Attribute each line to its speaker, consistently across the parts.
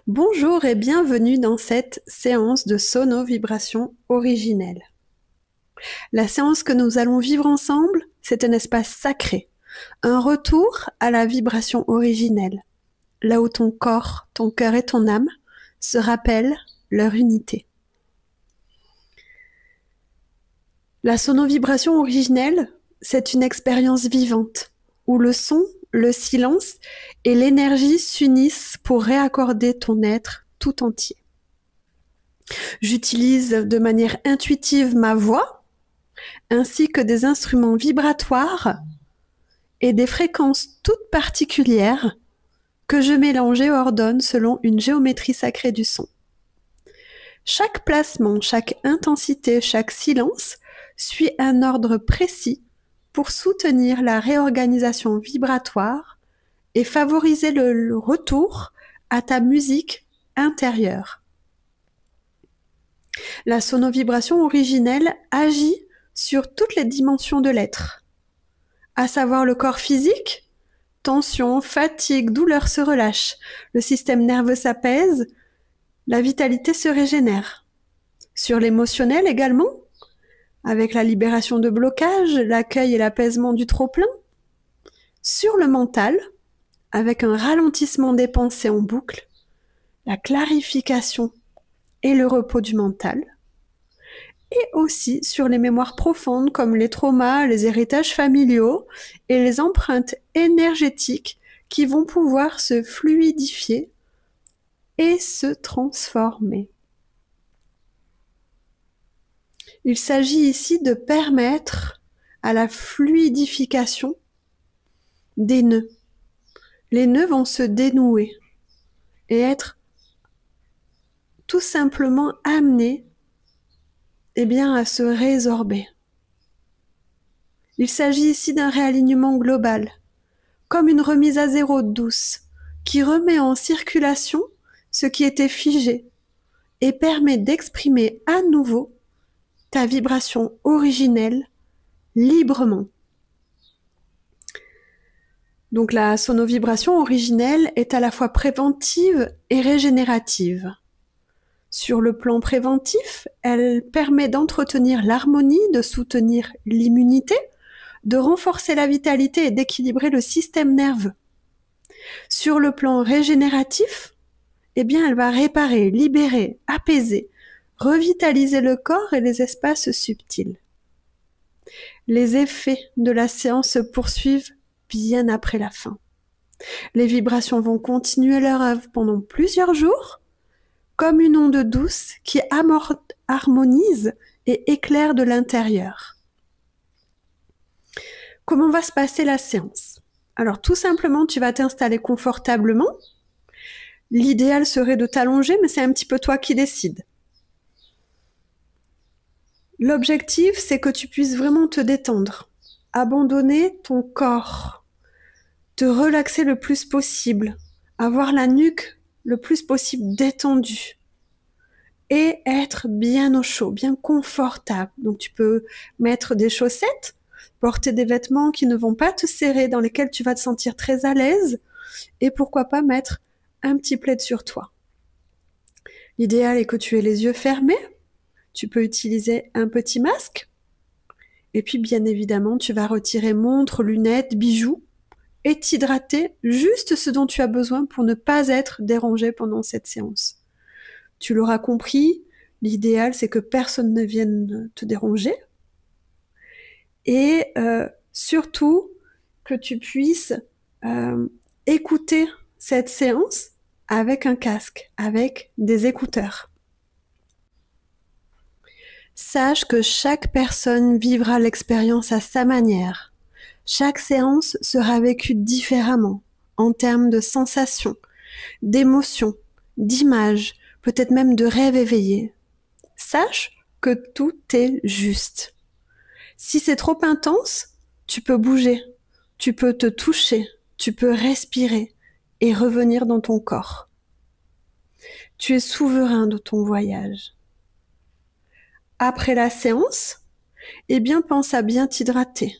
Speaker 1: Bonjour et bienvenue dans cette séance de sono-vibration originelle. La séance que nous allons vivre ensemble, c'est un espace sacré, un retour à la vibration originelle, là où ton corps, ton cœur et ton âme se rappellent leur unité. La sono-vibration originelle, c'est une expérience vivante, où le son, le silence et l'énergie s'unissent pour réaccorder ton être tout entier. J'utilise de manière intuitive ma voix, ainsi que des instruments vibratoires et des fréquences toutes particulières que je mélange et ordonne selon une géométrie sacrée du son. Chaque placement, chaque intensité, chaque silence suit un ordre précis pour soutenir la réorganisation vibratoire et favoriser le retour à ta musique intérieure. La sonovibration originelle agit sur toutes les dimensions de l'être, à savoir le corps physique, tension, fatigue, douleur se relâchent, le système nerveux s'apaise, la vitalité se régénère. Sur l'émotionnel également, avec la libération de blocages, l'accueil et l'apaisement du trop-plein. Sur le mental, avec un ralentissement des pensées en boucle, la clarification et le repos du mental. Et aussi sur les mémoires profondes comme les traumas, les héritages familiaux et les empreintes énergétiques qui vont pouvoir se fluidifier et se transformer. Il s'agit ici de permettre à la fluidification des nœuds. Les nœuds vont se dénouer et être tout simplement amenés à se résorber. Il s'agit ici d'un réalignement global, comme une remise à zéro douce, qui remet en circulation ce qui était figé et permet d'exprimer à nouveau ta vibration originelle librement. Donc la sonovibration originelle est à la fois préventive et régénérative. Sur le plan préventif, elle permet d'entretenir l'harmonie, de soutenir l'immunité, de renforcer la vitalité et d'équilibrer le système nerveux. Sur le plan régénératif, elle va réparer, libérer, apaiser, revitaliser le corps et les espaces subtils. Les effets de la séance se poursuivent bien après la fin. Les vibrations vont continuer leur œuvre pendant plusieurs jours, comme une onde douce qui harmonise et éclaire de l'intérieur. Comment va se passer la séance? Alors tout simplement, tu vas t'installer confortablement. L'idéal serait de t'allonger, mais c'est un petit peu toi qui décides. L'objectif, c'est que tu puisses vraiment te détendre, abandonner ton corps, te relaxer le plus possible, avoir la nuque le plus possible détendue et être bien au chaud, bien confortable. Donc tu peux mettre des chaussettes, porter des vêtements qui ne vont pas te serrer, dans lesquels tu vas te sentir très à l'aise et pourquoi pas mettre un petit plaid sur toi. L'idéal est que tu aies les yeux fermés. Tu peux utiliser un petit masque. Et puis, bien évidemment, tu vas retirer montre, lunettes, bijoux et t'hydrater juste ce dont tu as besoin pour ne pas être dérangé pendant cette séance. Tu l'auras compris, l'idéal, c'est que personne ne vienne te déranger. Et surtout, que tu puisses écouter cette séance avec un casque, avec des écouteurs. Sache que chaque personne vivra l'expérience à sa manière. Chaque séance sera vécue différemment, en termes de sensations, d'émotions, d'images, peut-être même de rêves éveillés. Sache que tout est juste. Si c'est trop intense, tu peux bouger, tu peux te toucher, tu peux respirer et revenir dans ton corps. Tu es souverain de ton voyage. Après la séance, pense à bien t'hydrater,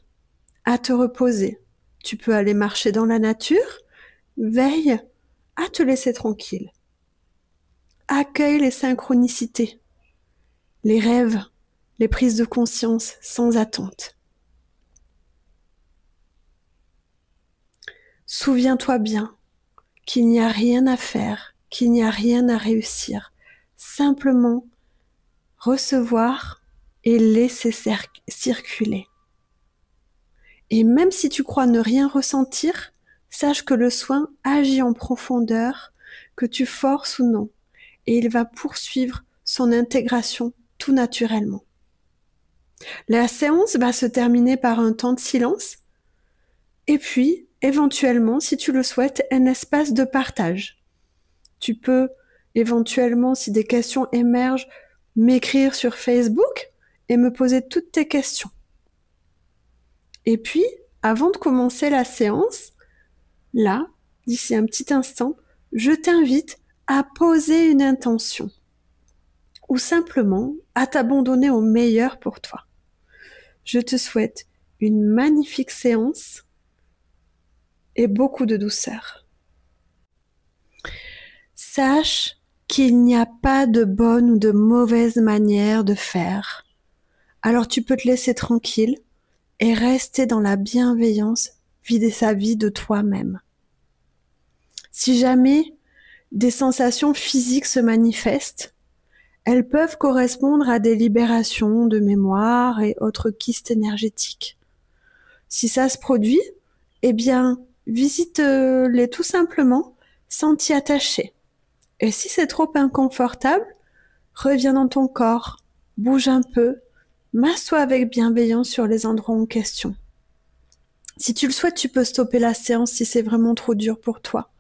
Speaker 1: à te reposer. Tu peux aller marcher dans la nature, veille à te laisser tranquille. accueille les synchronicités, les rêves, les prises de conscience sans attente. Souviens-toi bien qu'il n'y a rien à faire, qu'il n'y a rien à réussir. Simplement recevoir et laisser circuler. Et même si tu crois ne rien ressentir, sache que le soin agit en profondeur, que tu forces ou non, et il va poursuivre son intégration tout naturellement. La séance va se terminer par un temps de silence, et puis, éventuellement, si tu le souhaites, un espace de partage. Tu peux, éventuellement, si des questions émergent, m'écrire sur Facebook et me poser toutes tes questions. Et puis, avant de commencer la séance, là, d'ici un petit instant, je t'invite à poser une intention ou simplement à t'abandonner au meilleur pour toi. Je te souhaite une magnifique séance et beaucoup de douceur. Sache qu'il n'y a pas de bonne ou de mauvaise manière de faire. Alors tu peux te laisser tranquille et rester dans la bienveillance, vider sa vie de toi-même. Si jamais des sensations physiques se manifestent, elles peuvent correspondre à des libérations de mémoire et autres kystes énergétiques. Si ça se produit, eh bien, visite-les tout simplement sans t'y attacher. Et si c'est trop inconfortable, reviens dans ton corps, bouge un peu, masse-toi avec bienveillance sur les endroits en question. Si tu le souhaites, tu peux stopper la séance si c'est vraiment trop dur pour toi.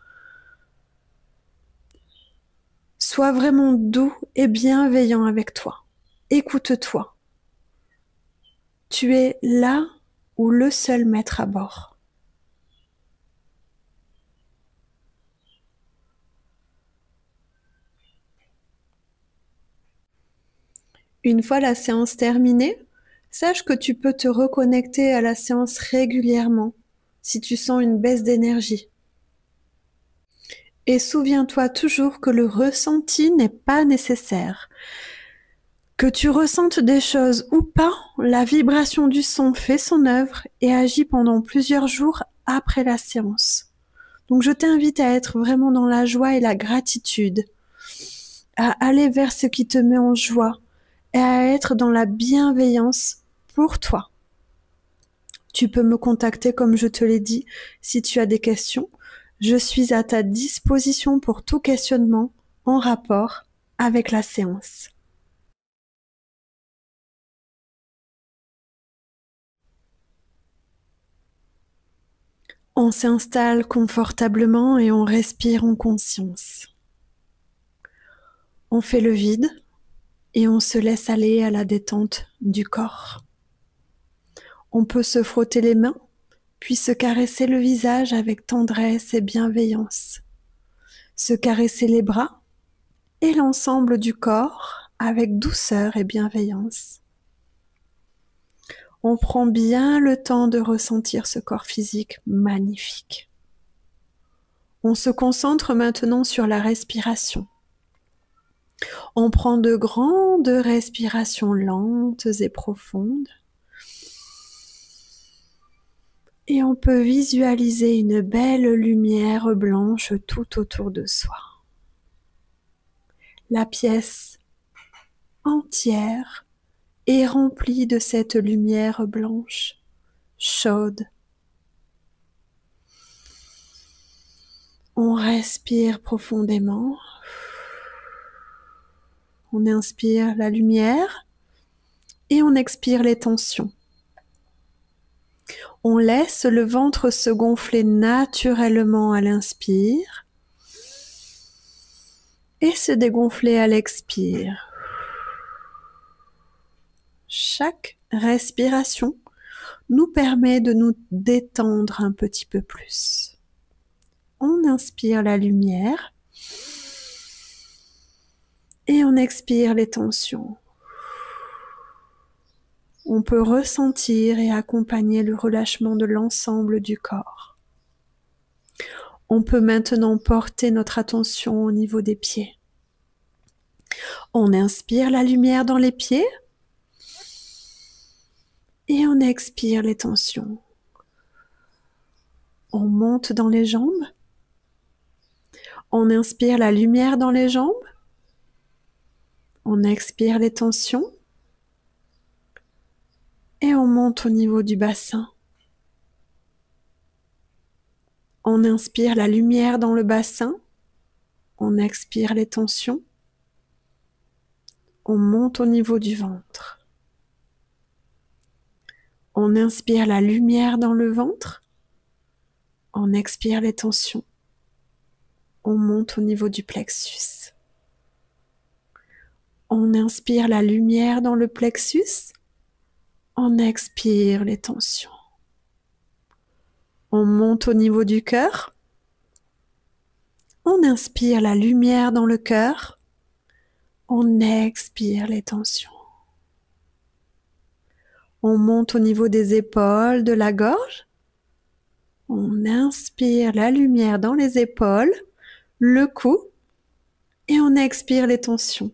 Speaker 1: Sois vraiment doux et bienveillant avec toi. Écoute-toi. Tu es là ou le seul maître à bord. Une fois la séance terminée, sache que tu peux te reconnecter à la séance régulièrement si tu sens une baisse d'énergie. Et souviens-toi toujours que le ressenti n'est pas nécessaire. Que tu ressentes des choses ou pas, la vibration du son fait son œuvre et agit pendant plusieurs jours après la séance. Donc je t'invite à être vraiment dans la joie et la gratitude, à aller vers ce qui te met en joie et à être dans la bienveillance pour toi. Tu peux me contacter comme je te l'ai dit si tu as des questions. Je suis à ta disposition pour tout questionnement en rapport avec la séance. On s'installe confortablement et on respire en conscience. On fait le vide et on se laisse aller à la détente du corps. On peut se frotter les mains, puis se caresser le visage avec tendresse et bienveillance. Se caresser les bras et l'ensemble du corps avec douceur et bienveillance. On prend bien le temps de ressentir ce corps physique magnifique. On se concentre maintenant sur la respiration. On prend de grandes respirations lentes et profondes. Et on peut visualiser une belle lumière blanche tout autour de soi. La pièce entière est remplie de cette lumière blanche, chaude. On respire profondément. On inspire la lumière et on expire les tensions. On laisse le ventre se gonfler naturellement à l'inspire et se dégonfler à l'expire. Chaque respiration nous permet de nous détendre un petit peu plus. On inspire la lumière et on expire les tensions. On peut ressentir et accompagner le relâchement de l'ensemble du corps. On peut maintenant porter notre attention au niveau des pieds. On inspire la lumière dans les pieds et on expire les tensions. On monte dans les jambes. On inspire la lumière dans les jambes. On expire les tensions. Et on monte au niveau du bassin. On inspire la lumière dans le bassin. On expire les tensions. On monte au niveau du ventre. On inspire la lumière dans le ventre. On expire les tensions. On monte au niveau du plexus. On inspire la lumière dans le plexus. On expire les tensions. On monte au niveau du cœur. On inspire la lumière dans le cœur. On expire les tensions. On monte au niveau des épaules, de la gorge. On inspire la lumière dans les épaules, le cou, et on expire les tensions.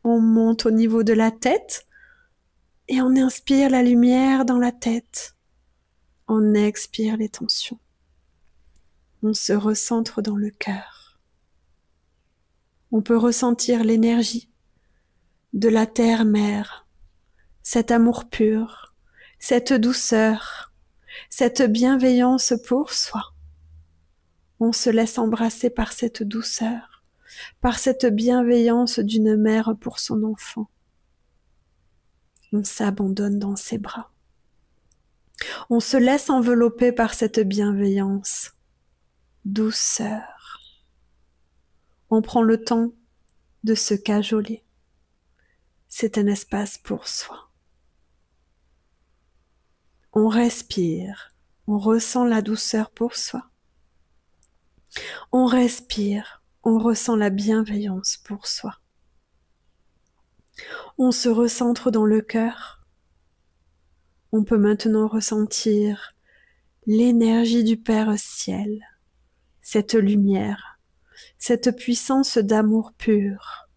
Speaker 1: On monte au niveau de la tête, et on inspire la lumière dans la tête. On expire les tensions. On se recentre dans le cœur. On peut ressentir l'énergie de la terre-mère, cet amour pur, cette douceur, cette bienveillance pour soi. On se laisse embrasser par cette douceur, par cette bienveillance d'une mère pour son enfant. On s'abandonne dans ses bras. On se laisse envelopper par cette bienveillance, douceur. On prend le temps de se cajoler. C'est un espace pour soi. On respire, on ressent la douceur pour soi. On respire, on ressent la bienveillance pour soi. On se recentre dans le cœur. On peut maintenant ressentir l'énergie du Père Ciel, cette lumière, cette puissance d'amour pur.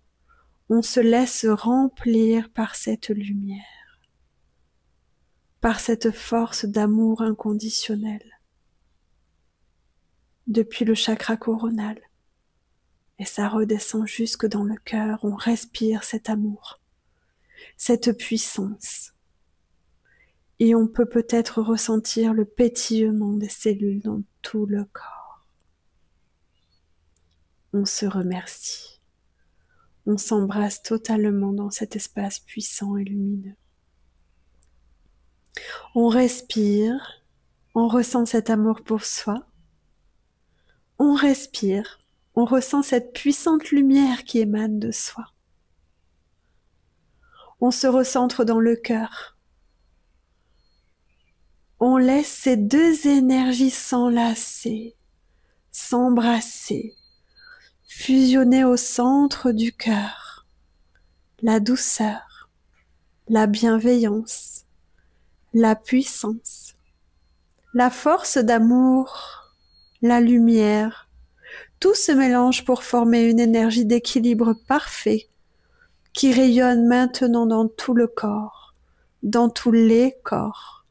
Speaker 1: On se laisse remplir par cette lumière, par cette force d'amour inconditionnel, depuis le chakra coronal. Et ça redescend jusque dans le cœur. On respire cet amour, cette puissance. Et on peut peut-être ressentir le pétillement des cellules dans tout le corps. On se remercie. On s'embrasse totalement dans cet espace puissant et lumineux. On respire, on ressent cet amour pour soi. On respire, on ressent cette puissante lumière qui émane de soi. On se recentre dans le cœur. On laisse ces deux énergies s'enlacer, s'embrasser, fusionner au centre du cœur. La douceur, la bienveillance, la puissance, la force d'amour, la lumière. Tout se mélange pour former une énergie d'équilibre parfait qui rayonne maintenant dans tout le corps, dans tous les corps.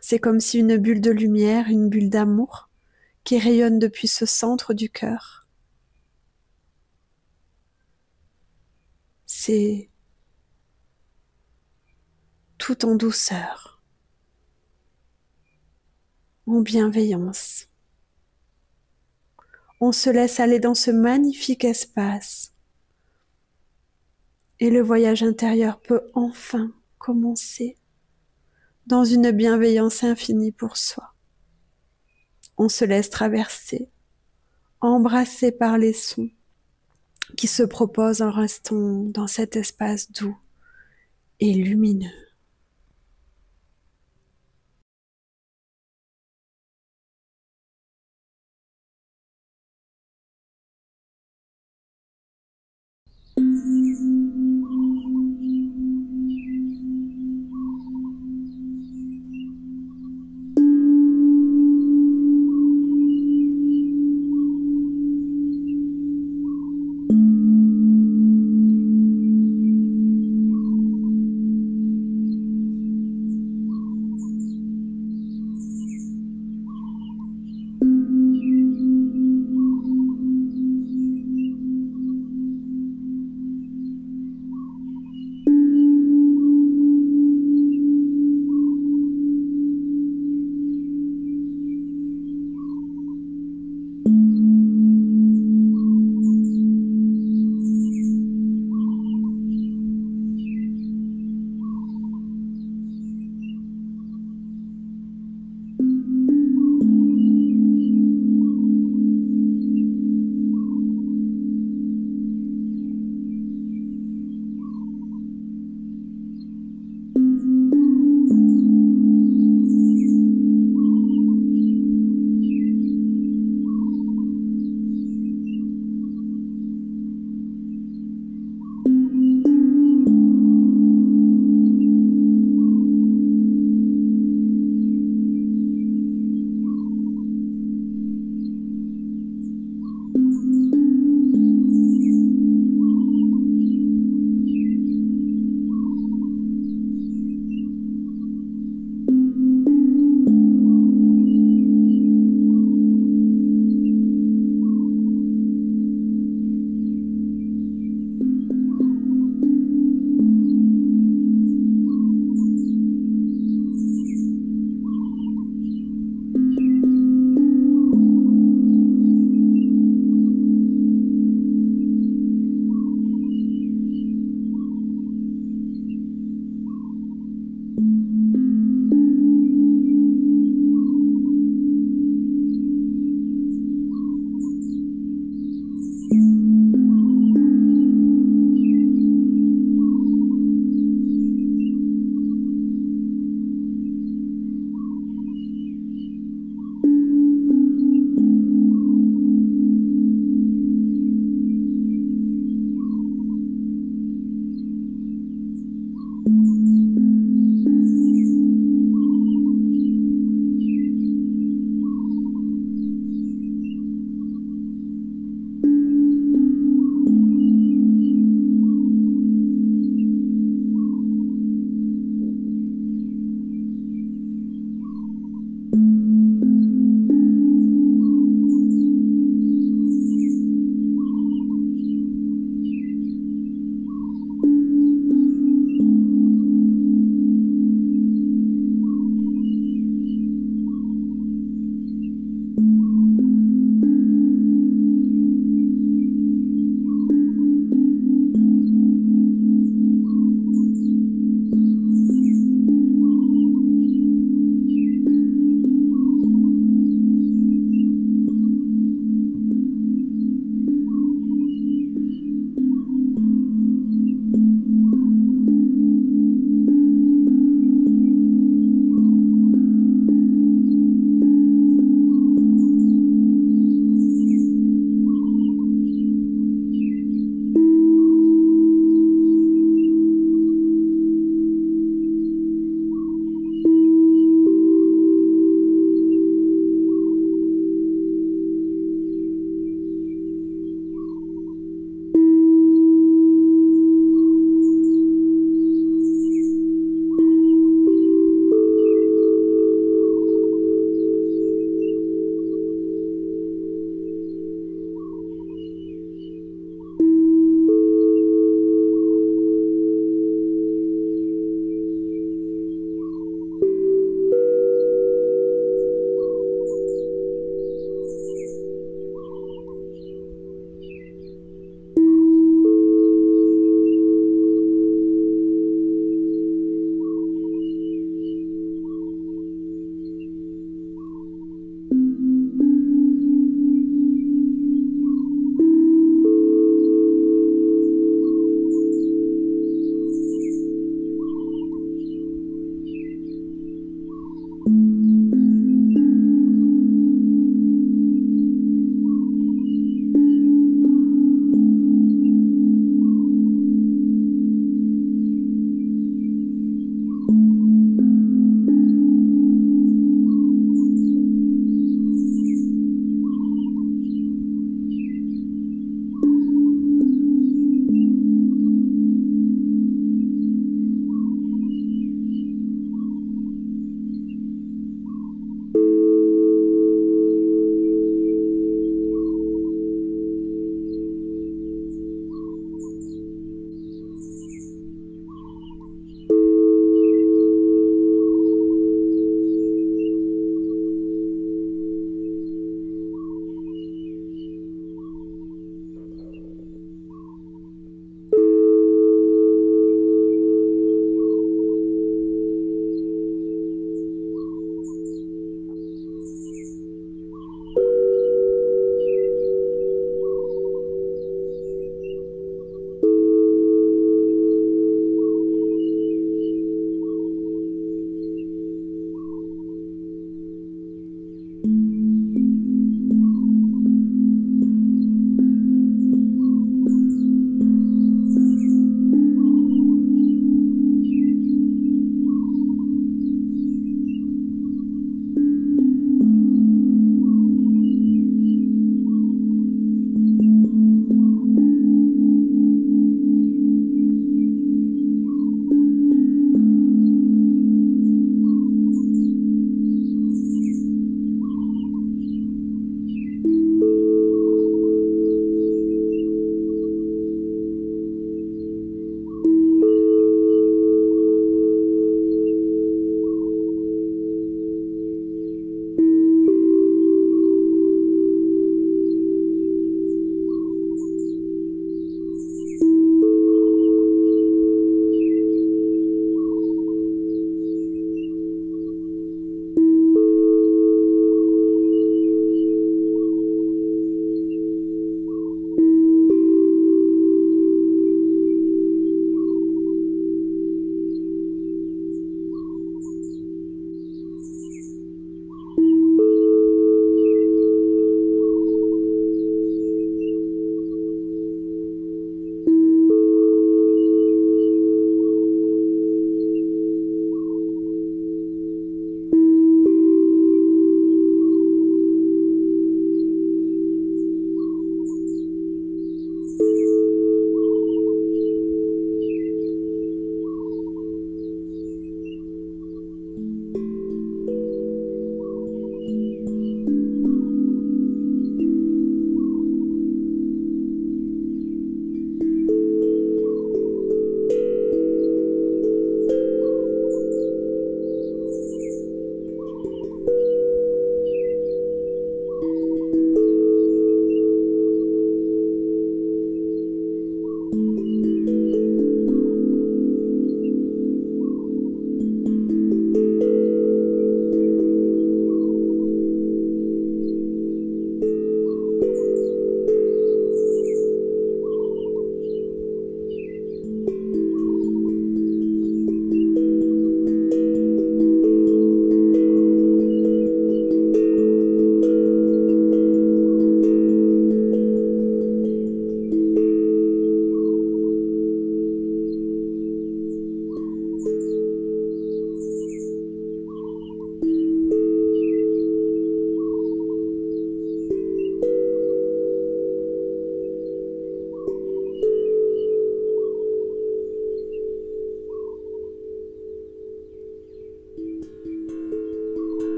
Speaker 1: C'est comme si une bulle de lumière, une bulle d'amour qui rayonne depuis ce centre du cœur. C'est tout en douceur, en bienveillance. On se laisse aller dans ce magnifique espace et le voyage intérieur peut enfin commencer dans une bienveillance infinie pour soi. On se laisse traverser, embrasser par les sons qui se proposent en restant dans cet espace doux et lumineux.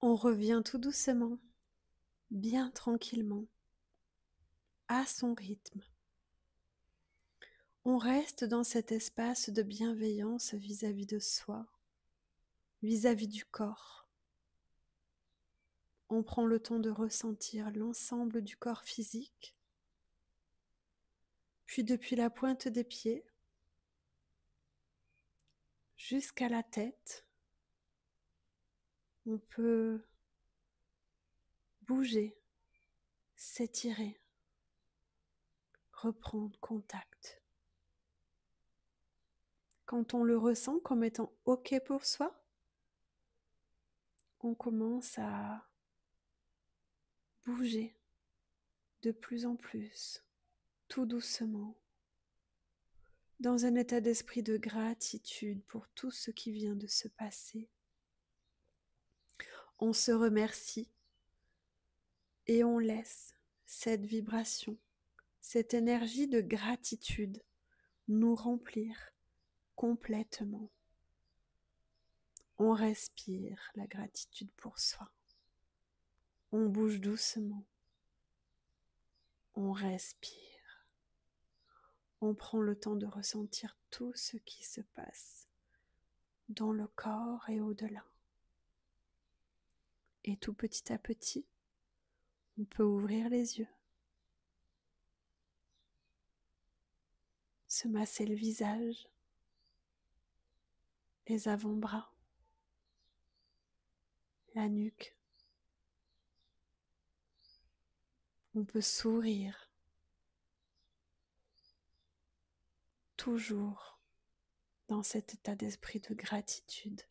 Speaker 1: On revient tout doucement, bien tranquillement, à son rythme. On reste dans cet espace de bienveillance vis-à-vis de soi, vis-à-vis du corps. On prend le temps de ressentir l'ensemble du corps physique, puis depuis la pointe des pieds jusqu'à la tête, on peut bouger, s'étirer, reprendre contact. Quand on le ressent comme étant OK pour soi, on commence à bouger de plus en plus, tout doucement, dans un état d'esprit de gratitude pour tout ce qui vient de se passer. On se remercie et on laisse cette vibration, cette énergie de gratitude nous remplir complètement. On respire la gratitude pour soi. On bouge doucement. On respire. On prend le temps de ressentir tout ce qui se passe dans le corps et au-delà. Et tout petit à petit, on peut ouvrir les yeux, se masser le visage, les avant-bras, la nuque. On peut sourire, toujours dans cet état d'esprit de gratitude.